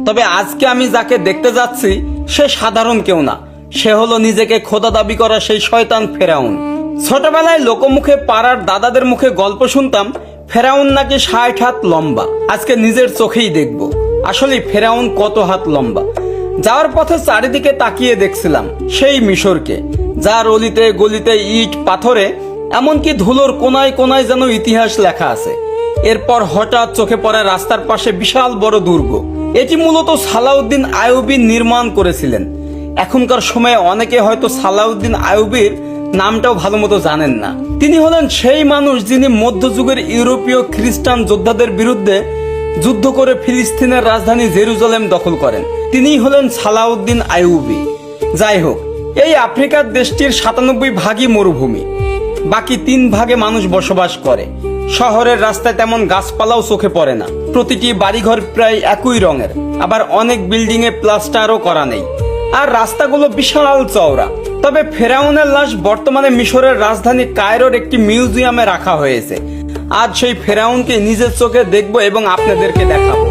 তবে আজকে আমি যাকে দেখতে যাচ্ছি সে সাধারণ কেউ না, সে হলো নিজেকে খোদা দাবি করা সেই শয়তান ফেরাউন। ছোটবেলায় লোকমুখে পাড়ার দাদাদের মুখে গল্প শুনতাম ফেরাউন নাকি ৬০ হাত লম্বা। আজকে নিজের চোখেই দেখব আসলে ফেরাউন কত হাত লম্বা। যাওয়ার পথে চারিদিকে তাকিয়ে দেখছিলাম সেই মিশরকে, যার অলিতে গলিতে ইট পাথরে এমনকি ধুলোর কোনায় কোনায় যেন ইতিহাস লেখা আছে। এরপর হঠাৎ চোখে পড়ে রাস্তার পাশে বিশাল বড় দুর্গ। এটি মূলত সালাউদ্দিন আইয়ুবী নির্মাণ করেছিলেন। এখনকার সময়ে অনেকে হয়তো সালাউদ্দিন আইয়ুবীর নামটাও ভালো মতো জানেন না। তিনি হলেন সেই মানুষ যিনি মধ্যযুগের ইউরোপীয় খ্রিস্টান যোদ্ধাদের বিরুদ্ধে যুদ্ধ করে ফিলিস্তিনের রাজধানী জেরুজালেম দখল করেন। তিনিই হলেন সালাউদ্দিন আইয়ুবী। যাই হোক, এই আফ্রিকার দেশটির ৯৭ ভাগই মরুভূমি, বাকি ৩ ভাগে মানুষ বসবাস করে। শহরের রাস্তায় তেমন গাছপালাও চোখে পড়ে না, প্রতিটি বাড়িঘর প্রায় একই রঙের, আবার অনেক বিল্ডিং এ প্লাস্টারও করা নেই, আর রাস্তাগুলো বিশাল চওড়া। তবে ফেরাউনের লাশ বর্তমানে মিশরের রাজধানী কায়রোর একটি মিউজিয়ামে রাখা হয়েছে। আজ সেই ফেরাউনকে নিজের চোখে দেখব এবং আপনাদেরকে দেখাবো।